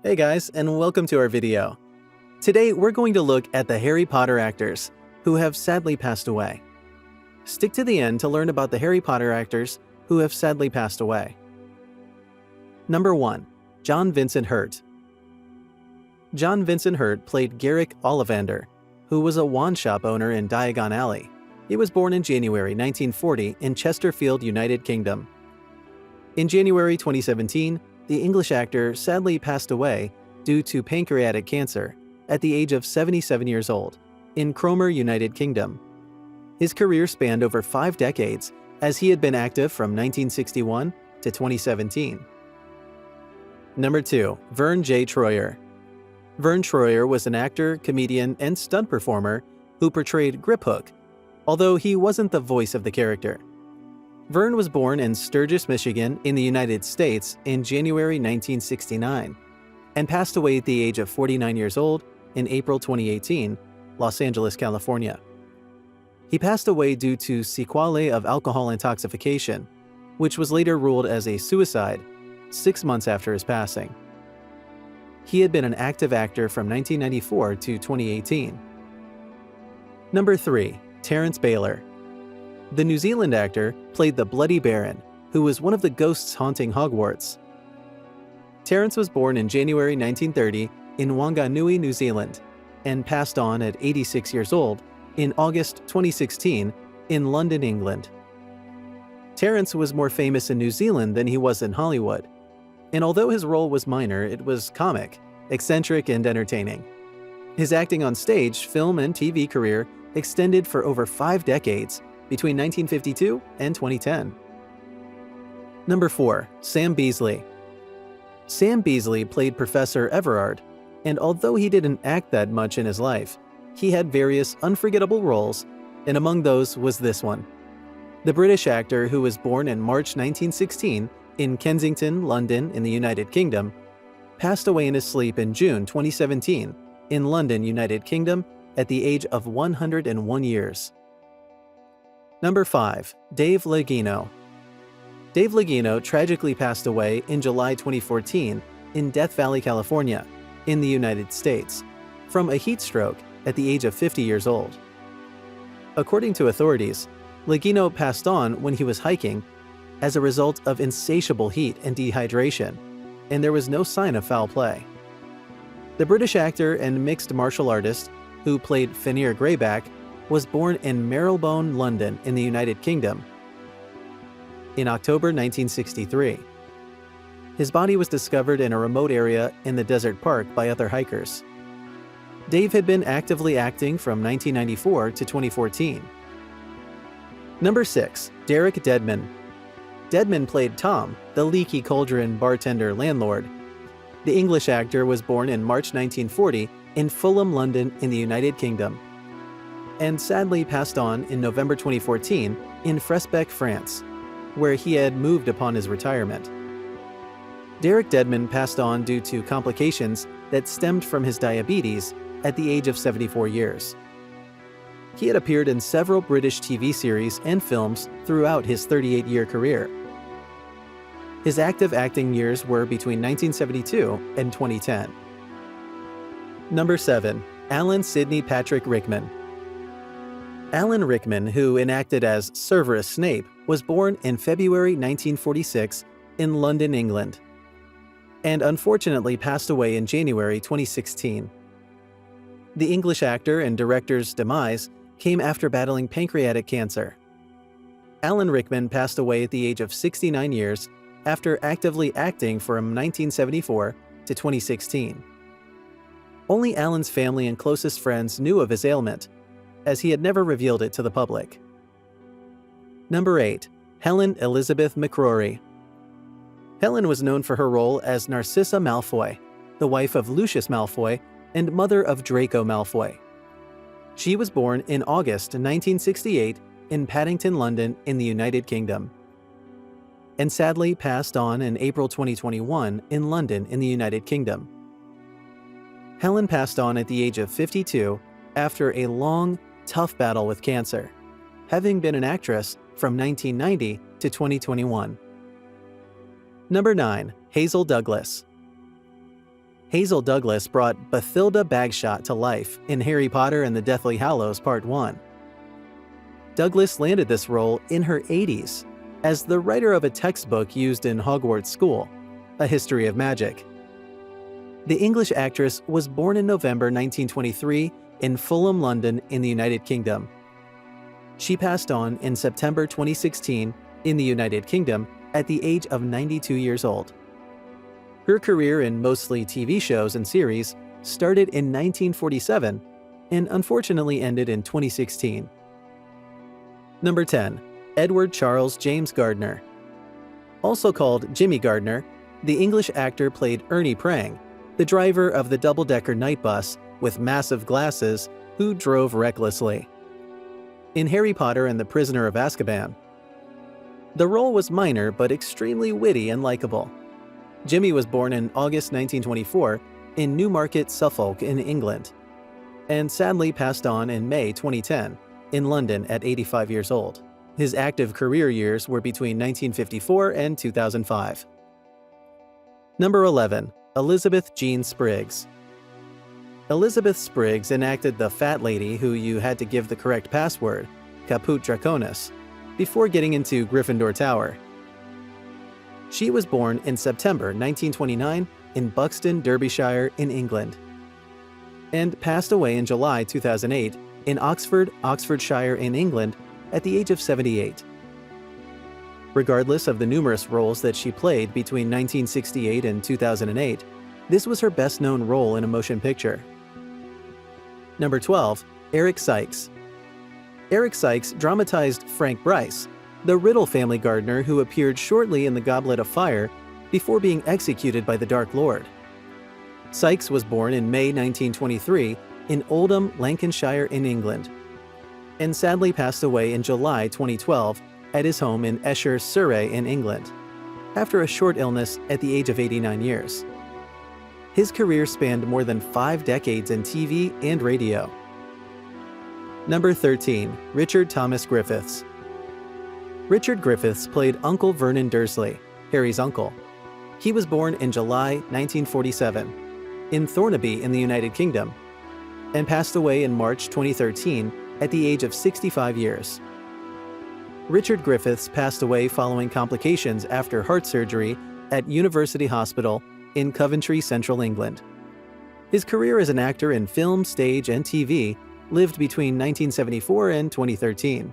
Hey guys, and welcome to our video. Today we're going to look at the Harry Potter actors who have sadly passed away. Stick to the end to learn about the Harry Potter actors who have sadly passed away. Number 1. John Vincent Hurt. John Vincent Hurt played Garrick Ollivander, who was a wand shop owner in Diagon Alley. He was born in January 1940 in Chesterfield, United Kingdom. In January 2017, the English actor sadly passed away due to pancreatic cancer at the age of 77 years old in Cromer, United Kingdom. His career spanned over 5 decades as he had been active from 1961 to 2017. Number 2. Vernon J Turner. Vern Troyer was an actor, comedian, and stunt performer who portrayed Griphook, although he wasn't the voice of the character. Vern was born in Sturgis, Michigan, in the United States in January 1969 and passed away at the age of 49 years old in April 2018, Los Angeles, California. He passed away due to sequelae of alcohol intoxication, which was later ruled as a suicide 6 months after his passing. He had been an active actor from 1994 to 2018. Number 3. Terence Baylor. The New Zealand actor played the Bloody Baron, who was one of the ghosts haunting Hogwarts. Terence was born in January 1930 in Wanganui, New Zealand, and passed on at 86 years old in August 2016 in London, England. Terence was more famous in New Zealand than he was in Hollywood, and although his role was minor, it was comic, eccentric, and entertaining. His acting on stage, film, and TV career extended for over 5 decades between 1952 and 2010. Number 4. Sam Beasley. Sam Beasley played Professor Everard, and although he didn't act that much in his life, he had various unforgettable roles, and among those was this one. The British actor, who was born in March 1916 in Kensington, London, in the United Kingdom, passed away in his sleep in June 2017 in London, United Kingdom, at the age of 101 years. Number 5. Dave Lagano. Dave Lagano tragically passed away in July 2014 in Death Valley, California, in the United States, from a heat stroke at the age of 50 years old. According to authorities, Lagano passed on when he was hiking as a result of insatiable heat and dehydration, and there was no sign of foul play. The British actor and mixed martial artist who played Fenrir Greyback was born in Marylebone, London, in the United Kingdom in October 1963. His body was discovered in a remote area in the desert park by other hikers. Dave had been actively acting from 1994 to 2014. Number 6. Derek Deadman. Deadman played Tom, the leaky cauldron bartender landlord. The English actor was born in March 1940 in Fulham, London, in the United Kingdom, and sadly passed on in November 2014 in Fresbec, France, where he had moved upon his retirement. Derek Deadman passed on due to complications that stemmed from his diabetes at the age of 74 years. He had appeared in several British TV series and films throughout his 38-year career. His active acting years were between 1972 and 2010. Number 7. Alan Sidney Patrick Rickman. Alan Rickman, who enacted as Severus Snape, was born in February 1946 in London, England, and unfortunately passed away in January 2016. The English actor and director's demise came after battling pancreatic cancer. Alan Rickman passed away at the age of 69 years after actively acting from 1974 to 2016. Only Alan's family and closest friends knew of his ailment, as he had never revealed it to the public. Number 8. Helen Elizabeth McCrory. Helen was known for her role as Narcissa Malfoy, the wife of Lucius Malfoy and mother of Draco Malfoy. She was born in August 1968 in Paddington, London, in the United Kingdom, and sadly passed on in April 2021 in London, in the United Kingdom. Helen passed on at the age of 52 after a long, tough battle with cancer, having been an actress from 1990 to 2021. Number 9. Hazel Douglas. Hazel Douglas brought Bathilda Bagshot to life in Harry Potter and the Deathly Hallows Part 1. Douglas landed this role in her 80s as the writer of a textbook used in Hogwarts School, A History of Magic. The English actress was born in November 1923 in Fulham, London, in the United Kingdom. She passed on in September 2016 in the United Kingdom at the age of 92 years old. Her career in mostly TV shows and series started in 1947 and unfortunately ended in 2016. Number 10. Edward Charles James Gardner. Also called Jimmy Gardner, the English actor played Ernie Prang, the driver of the double-decker night bus with massive glasses who drove recklessly. In Harry Potter and the Prisoner of Azkaban. The role was minor but extremely witty and likable. Jimmy was born in August 1924 in Newmarket, Suffolk in England, and sadly passed on in May 2010 in London at 85 years old. His active career years were between 1954 and 2005. Number 11. Elizabeth Jean Spriggs. Elizabeth Spriggs enacted the fat lady who you had to give the correct password, Caput Draconis, before getting into Gryffindor Tower. She was born in September 1929 in Buxton, Derbyshire in England, and passed away in July 2008 in Oxford, Oxfordshire in England at the age of 78. Regardless of the numerous roles that she played between 1968 and 2008, this was her best-known role in a motion picture. Number 12. Eric Sykes. Eric Sykes dramatized Frank Bryce, the Riddle family gardener who appeared shortly in The Goblet of Fire before being executed by the Dark Lord. Sykes was born in May 1923 in Oldham, Lancashire in England, and sadly passed away in July 2012 at his home in Esher, Surrey in England, after a short illness at the age of 89 years. His career spanned more than 5 decades in TV and radio. Number 13. Richard Thomas Griffiths. Richard Griffiths played Uncle Vernon Dursley, Harry's uncle. He was born in July 1947 in Thornaby in the United Kingdom and passed away in March 2013 at the age of 65 years. Richard Griffiths passed away following complications after heart surgery at University Hospital in Coventry, Central England. His career as an actor in film, stage, and TV lived between 1974 and 2013.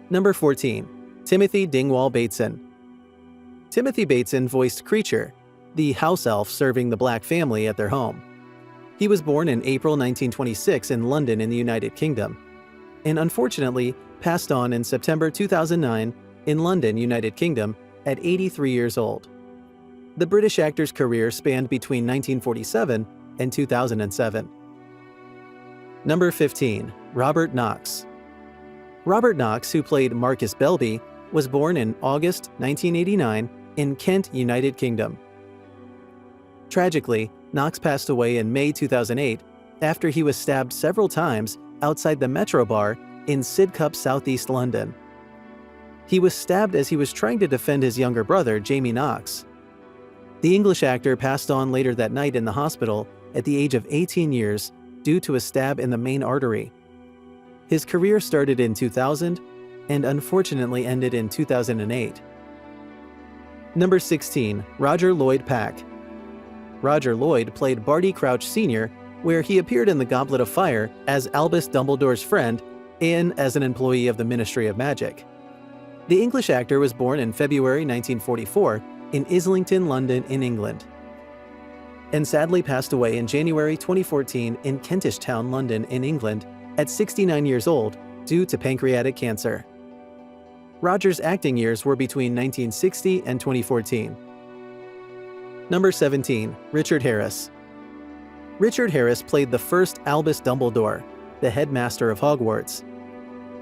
Number 14. Timothy Dingwall Bateson. Timothy Bateson voiced Creature, the house elf serving the Black family at their home. He was born in April 1926 in London in the United Kingdom, and unfortunately passed on in September 2009 in London, United Kingdom, at 83 years old. The British actor's career spanned between 1947 and 2007. Number 15. Robert Knox. Robert Knox, who played Marcus Belby, was born in August 1989 in Kent, United Kingdom. Tragically, Knox passed away in May 2008 after he was stabbed several times outside the Metro Bar in Sidcup, southeast London. He was stabbed as he was trying to defend his younger brother, Jamie Knox. The English actor passed on later that night in the hospital at the age of 18 years due to a stab in the main artery. His career started in 2000 and unfortunately ended in 2008. Number 16. Roger Lloyd Pack. Roger Lloyd played Barty Crouch Sr., where he appeared in The Goblet of Fire as Albus Dumbledore's friend and as an employee of the Ministry of Magic. The English actor was born in February 1944 in Islington, London in England, and sadly passed away in January 2014 in Kentish Town, London in England at 69 years old due to pancreatic cancer. Roger's acting years were between 1960 and 2014. Number 17. Richard Harris. Richard Harris played the first Albus Dumbledore, the headmaster of Hogwarts.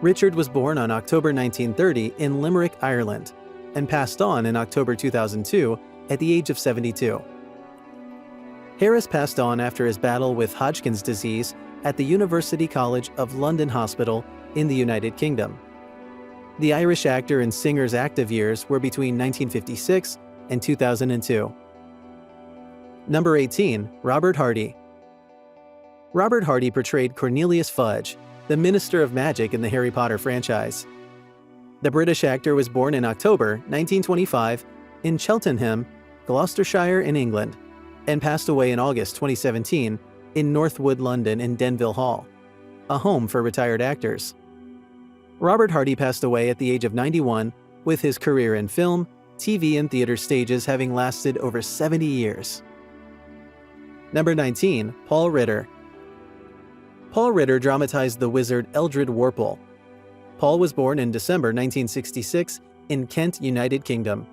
Richard was born on October 1930 in Limerick, Ireland, and passed on in October 2002 at the age of 72. Harris passed on after his battle with Hodgkin's disease at the University College of London Hospital in the United Kingdom. The Irish actor and singer's active years were between 1956 and 2002. Number 18. Robert Hardy. Robert Hardy portrayed Cornelius Fudge, the Minister of Magic in the Harry Potter franchise. The British actor was born in October 1925 in Cheltenham, Gloucestershire in England, and passed away in August 2017 in Northwood, London in Denville Hall, a home for retired actors. Robert Hardy passed away at the age of 91, with his career in film, TV, and theater stages having lasted over 70 years. Number 19. Paul Ritter. Paul Ritter dramatized the wizard Eldred Warple. Paul was born in December 1966 in Kent, United Kingdom,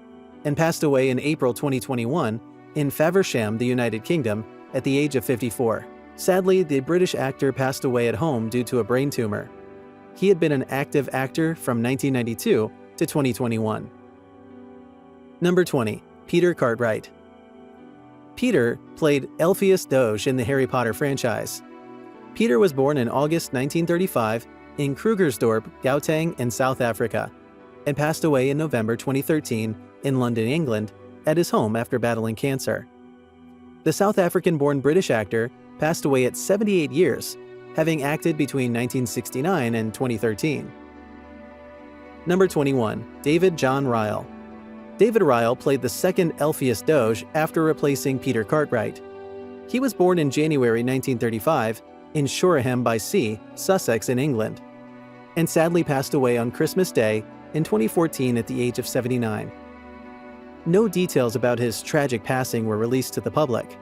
and passed away in April 2021 in Faversham, the United Kingdom, at the age of 54. Sadly, the British actor passed away at home due to a brain tumor. He had been an active actor from 1992 to 2021. Number 20. Peter Cartwright. Peter played Elphias Doge in the Harry Potter franchise. Peter was born in August 1935 in Krugersdorp, Gauteng in South Africa, and passed away in November 2013 in London, England, at his home after battling cancer. The South African-born British actor passed away at 78 years, having acted between 1969 and 2013. Number 21. David John Ryle. David Ryle played the second Elphias Doge after replacing Peter Cartwright. He was born in January 1935 in Shoreham-by-Sea, Sussex in England, and sadly passed away on Christmas Day in 2014 at the age of 79. No details about his tragic passing were released to the public.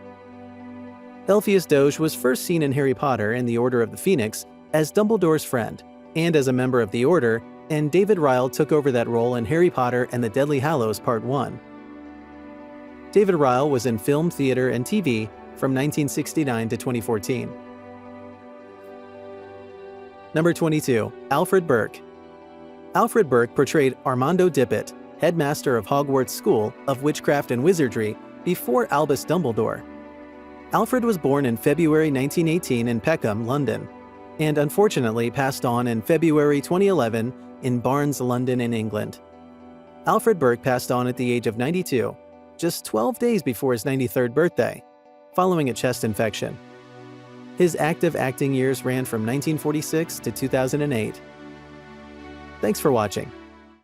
Elphias Doge was first seen in Harry Potter and the Order of the Phoenix as Dumbledore's friend and as a member of the Order, and David Ryle took over that role in Harry Potter and the Deathly Hallows Part 1. David Ryle was in film, theater, and TV from 1969 to 2014. Number 22. Alfred Burke. Alfred Burke portrayed Armando Dippet, headmaster of Hogwarts School of Witchcraft and Wizardry before Albus Dumbledore. Alfred was born in February 1918 in Peckham, London, and unfortunately passed on in February 2011 in Barnes, London in England. Alfred Burke passed on at the age of 92, just 12 days before his 93rd birthday, following a chest infection. His active acting years ran from 1946 to 2008. Thanks for watching.